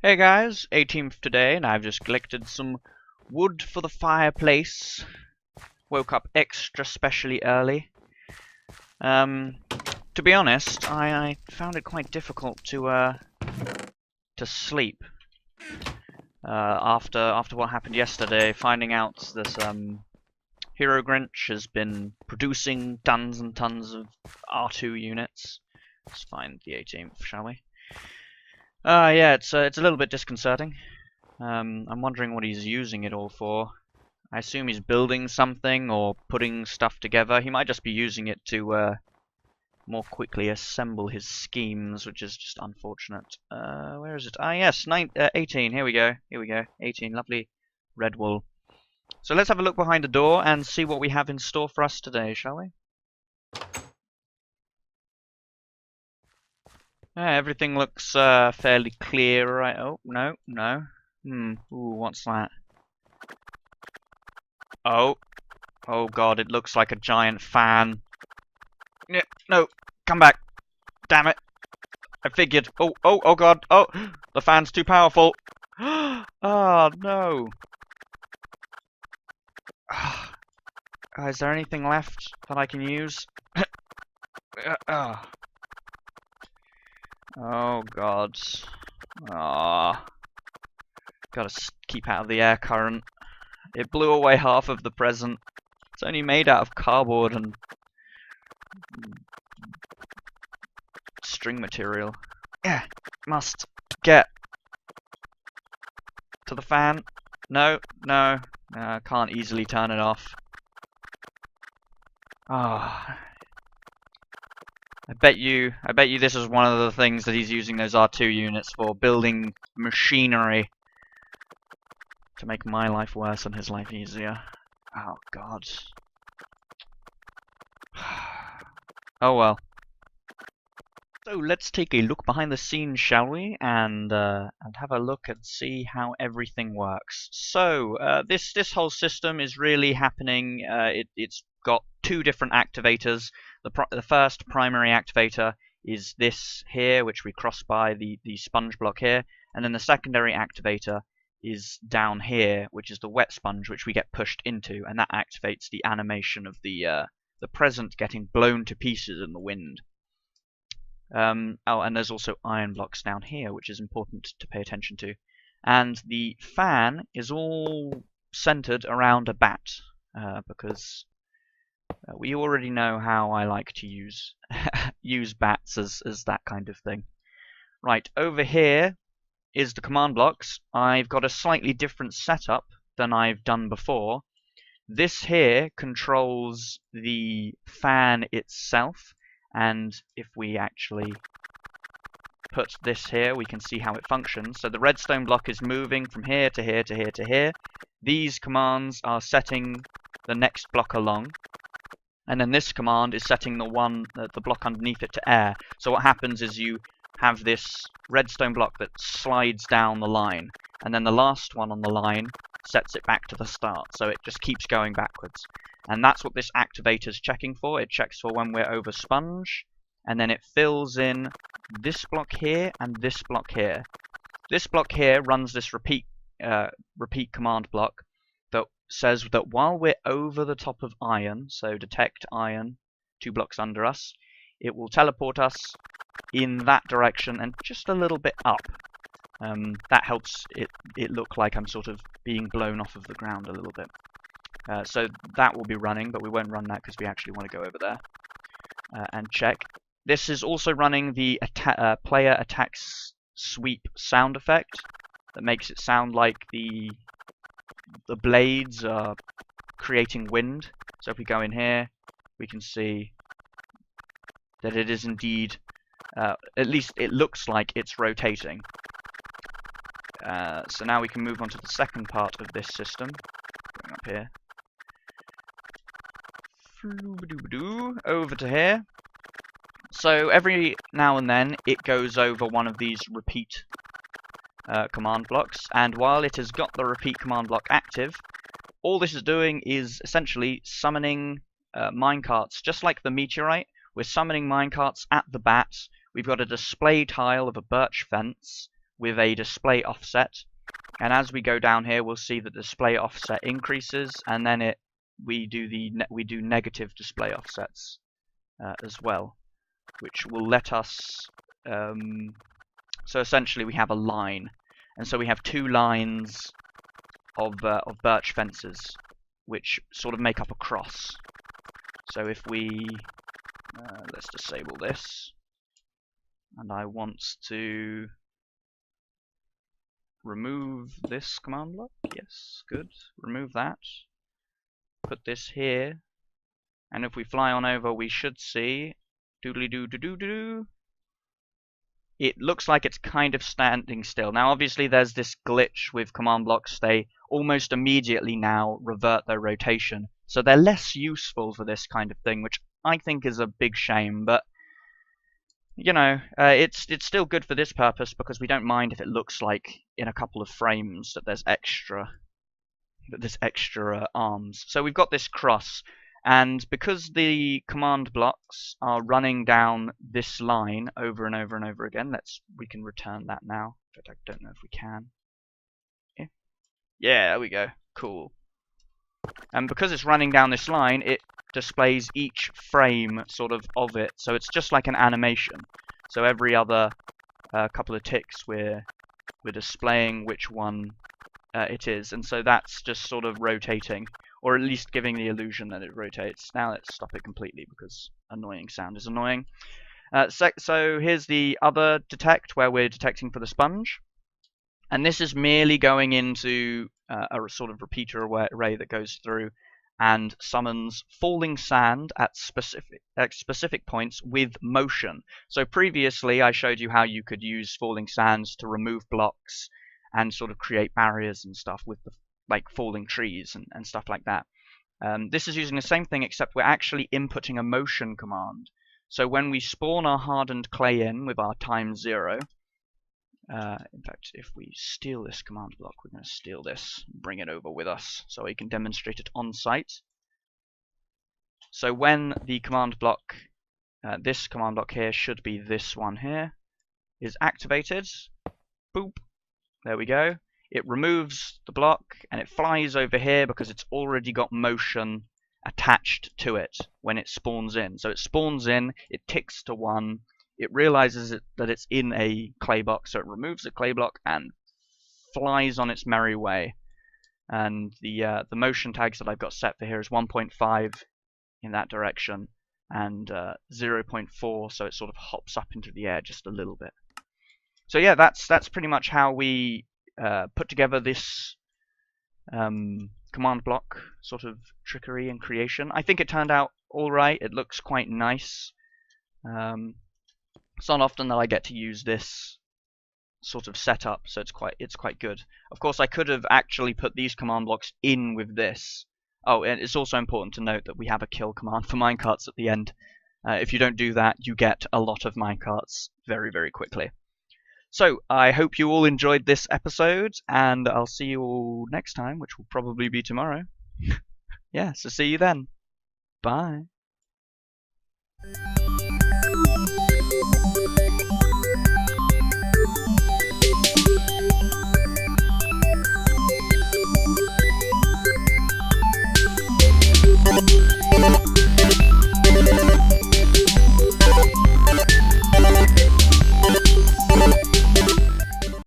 Hey guys, 18th today, and I've just collected some wood for the fireplace. Woke up extra specially early. To be honest, I found it quite difficult to sleep after what happened yesterday. Finding out this Hero Grinch has been producing tons and tons of R2 units. Let's find the 18th, shall we? Yeah, it's a little bit disconcerting. I'm wondering what he's using it all for. I assume he's building something or putting stuff together. He might just be using it to more quickly assemble his schemes, which is just unfortunate. Where is it? Ah, yes, 18. Here we go. Here we go. 18. Lovely red wool. So let's have a look behind the door and see what we have in store for us today, shall we? Everything looks fairly clear, right? Oh, no, no. Ooh, what's that? Oh. Oh god, it looks like a giant fan. No, come back. Damn it. I figured. Oh god. Oh, the fan's too powerful. Oh, no. Is there anything left that I can use? Oh god. Gotta keep out of the air current. It blew away half of the present. It's only made out of cardboard and string material. Yeah, must get to the fan. No, can't easily turn it off. Ah. I bet you this is one of the things that he's using those R2 units for, building machinery to make my life worse and his life easier. Oh god. Oh well. So let's take a look behind the scenes, shall we? And have a look and see how everything works. So this whole system is really happening. It's got two different activators. The first primary activator is this here, which we cross by the sponge block here, and then the secondary activator is down here, which is the wet sponge, which we get pushed into, and that activates the animation of the present getting blown to pieces in the wind. Oh, and there's also iron blocks down here, which is important to pay attention to. And the fan is all centered around a bat, because we already know how I like to use use bats as that kind of thing. Right, over here is the command blocks. I've got a slightly different setup than I've done before. This here controls the fan itself, and if we actually put this here, we can see how it functions. So the redstone block is moving from here to here to here to here. These commands are setting the next block along, and then this command is setting the block underneath it to air. So what happens is you have this redstone block that slides down the line, and then the last one on the line sets it back to the start, so it just keeps going backwards. And that's what this activator is checking for. It checks for when we're over sponge, and then it fills in this block here and this block here. This block here runs this repeat command block that says that while we're over the top of iron, so detect iron 2 blocks under us, it will teleport us in that direction and just a little bit up. That helps it look like I'm sort of being blown off of the ground a little bit. So that will be running, but we won't run that because we actually want to go over there and check. This is also running the player attacks sweep sound effect that makes it sound like the blades are creating wind. So if we go in here, we can see that it is indeed, at least it looks like it's rotating. So now we can move on to the second part of this system. Going up here. Over to here. So every now and then it goes over one of these repeat command blocks, and while it has got the repeat command block active, all this is doing is essentially summoning minecarts, just like the meteorite. We're summoning minecarts at the bats. We've got a display tile of a birch fence with a display offset. And as we go down here, we'll see that the display offset increases, and then we do negative display offsets as well, which will let us. So essentially, we have a line, and so we have 2 lines of birch fences, which sort of make up a cross. So if we let's disable this, and I want to remove this command block. Yes, good. Remove that. Put this here, and if we fly on over, we should see doodly doo doo doo doo. It looks like it's kind of standing still. Now, obviously, there's this glitch with command blocks. They almost immediately now revert their rotation, so they're less useful for this kind of thing, which I think is a big shame. But you know, it's still good for this purpose because we don't mind if it looks like in a couple of frames that there's extra arms. So we've got this cross, and because the command blocks are running down this line over and over and over again, we can return that now. But I don't know if we can. Yeah, there we go. Cool. And because it's running down this line, it displays each frame sort of it. So it's just like an animation. So every other couple of ticks, we're displaying which one it is. And so that's just sort of rotating, or at least giving the illusion that it rotates. Now let's stop it completely because annoying sound is annoying. So here's the other detect, where we're detecting for the sponge. And this is merely going into a sort of repeater array that goes through and summons falling sand at specific points with motion. So previously I showed you how you could use falling sands to remove blocks and sort of create barriers and stuff with like falling trees and stuff like that. This is using the same thing, except we're actually inputting a motion command. So when we spawn our hardened clay in with our ×0, in fact, if we steal this command block, we're going to steal this, bring it over with us, so we can demonstrate it on site. So when the command block, this command block here should be this one here, is activated, boop, there we go. It removes the block and it flies over here because it's already got motion attached to it when it spawns in. So it spawns in, it ticks to 1. It realizes that it's in a clay block, so it removes the clay block and flies on its merry way. And the motion tags that I've got set for here is 1.5 in that direction and 0.4, so it sort of hops up into the air just a little bit. So yeah, that's pretty much how we put together this command block sort of trickery and creation. I think it turned out all right. It looks quite nice. It's not often that I get to use this sort of setup, so it's quite good. Of course, I could have actually put these command blocks in with this. Oh, and it's also important to note that we have a kill command for minecarts at the end. If you don't do that, you get a lot of minecarts very, very quickly. So, I hope you all enjoyed this episode, and I'll see you all next time, which will probably be tomorrow. Yeah, so see you then. Bye.